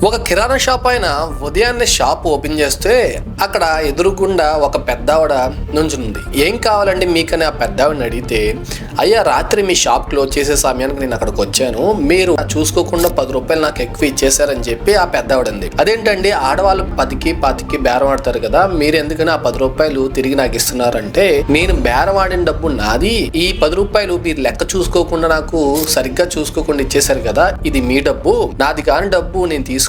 ఒక కిరాణా షాప్ ఆయన ఉదయాన్నే షాప్ ఓపెన్ చేస్తే అక్కడ ఎదురుగుండా ఒక పెద్దావిడ నుంచుంది. ఏం కావాలండి మీకని ఆ పెద్దావిడని అడిగితే, అయ్యా రాత్రి మీ షాప్ క్లోజ్ చేసే సమయానికి నేను అక్కడికి వచ్చాను, మీరు చూసుకోకుండా 10 రూపాయలు నాకు ఎక్కువ ఇచ్చేసారని చెప్పి ఆ పెద్దావిడంది. అదేంటండి ఆడవాళ్ళు 10కి 20కి బేరం ఆడతారు కదా, మీరు ఎందుకని ఆ 10 రూపాయలు తిరిగి నాకు ఇస్తున్నారంటే, నేను బేరం ఆడిన డబ్బు నాది, ఈ 10 రూపాయలు మీరు లెక్క చూసుకోకుండా నాకు సరిగ్గా చూసుకోకుండా ఇచ్చేసారు కదా, ఇది మీ డబ్బు, నాది కాని డబ్బు నేను తీసుకుంటే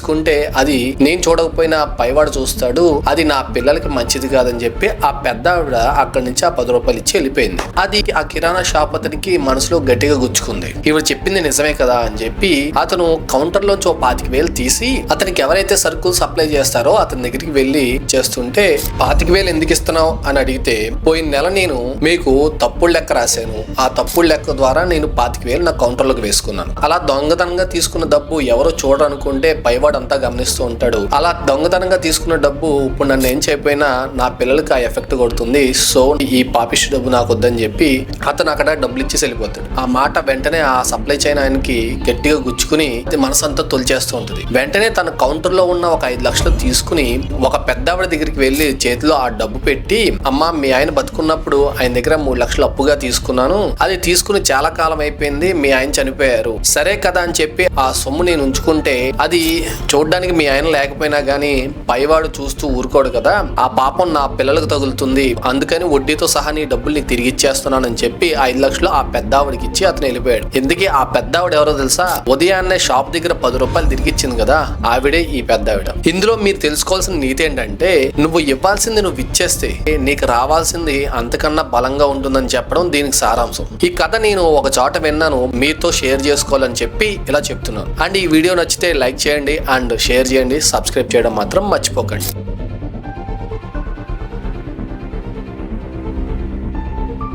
అది నేను చూడకపోయినా పైవాడు చూస్తాడు, అది నా పిల్లలకి మంచిది కాదని చెప్పి ఆ పెద్ద ఆవిడ అక్కడి నుంచి ఆ 10 రూపాయలు ఇచ్చి వెళ్ళిపోయింది. అది ఆ కిరాణా షాప్ అతనికి మనసులో గట్టిగా గుచ్చుకుంది. ఇవి చెప్పింది నిజమే కదా అని చెప్పి అతను కౌంటర్ లోంచి 25,000 తీసి అతనికి ఎవరైతే సరుకులు సప్లై చేస్తారో అతని దగ్గరికి వెళ్లి చేస్తుంటే, 25,000 ఎందుకు ఇస్తున్నావు అని అడిగితే, పోయిన నెల నేను మీకు తప్పుడు లెక్క రాశాను, ఆ తప్పుడు లెక్క ద్వారా నేను 25,000 నా కౌంటర్ లోకి వేసుకున్నాను, అలా దొంగతనంగా తీసుకున్న డబ్బు ఎవరో చూడనుకుంటే పైవాడు అంతా గమనిస్తూ ఉంటాడు, అలా దొంగతనంగా తీసుకున్న డబ్బు ఇప్పుడు నన్ను ఏం చేయకపోయినా నా పిల్లలకి ఆ ఎఫెక్ట్ కొడుతుంది, సో ఈ పాపిష్టి డబ్బు నాకు వద్దని చెప్పి అతను అక్కడ డబ్బులు ఇచ్చేసి వెళ్ళిపోతాడు. ఆ మాట వెంటనే ఆ సప్లై చైన్ ఆయనకి గట్టిగా గుచ్చుకుని మనసంతా తొలిచేస్తూ ఉంటుంది. వెంటనే తన కౌంటర్ లో ఉన్న ఒక 5 లక్షలు తీసుకుని ఒక పెద్దావిడ దగ్గరికి వెళ్లి చేతిలో ఆ డబ్బు పెట్టి, అమ్మా మీ ఆయన బతుకున్నప్పుడు ఆయన దగ్గర 3 లక్షలు అప్పుగా తీసుకున్నాను, అది తీసుకుని చాలా కాలం అయిపోయింది, మీ ఆయన చనిపోయారు, సరే కదా అని చెప్పి ఆ సొమ్ము నేను ఉంచుకుంటే అది చూడ్డానికి మీ ఆయన లేకపోయినా గానీ పైవాడు చూస్తూ ఊరుకోడు కదా, ఆ పాపం నా పిల్లలకు తగులుతుంది, అందుకని వడ్డీతో సహా నీ డబ్బులు నీకు తిరిగి ఇచ్చేస్తున్నానని చెప్పి 5 లక్షలు ఆ పెద్దావిడికి ఇచ్చి అతను వెళ్ళిపోయాడు. ఎందుకే ఆ పెద్దావిడ ఎవరో తెలుసా, ఉదయాన్నే షాప్ దగ్గర 10 రూపాయలు తిరిగి ఇచ్చింది కదా, ఆవిడే ఈ పెద్దావిడ. ఇందులో మీరు తెలుసుకోవాల్సిన నీతి ఏంటంటే, నువ్వు ఇవ్వాల్సింది నువ్వు ఇచ్చేస్తే నీకు రావాల్సింది అంతకన్నా బలంగా ఉంటుందని చెప్పడం దీనికి సారాంశం. ఈ కథ నేను ఒక చోట విన్నాను, మీతో షేర్ చేసుకోవాలని చెప్పి ఇలా చెప్తున్నాను. అండ్ ఈ వీడియో నచ్చితే లైక్ చేయండి అండ్ షేర్ చేయండి, సబ్స్క్రైబ్ చేయడం మాత్రం మర్చిపోకండి.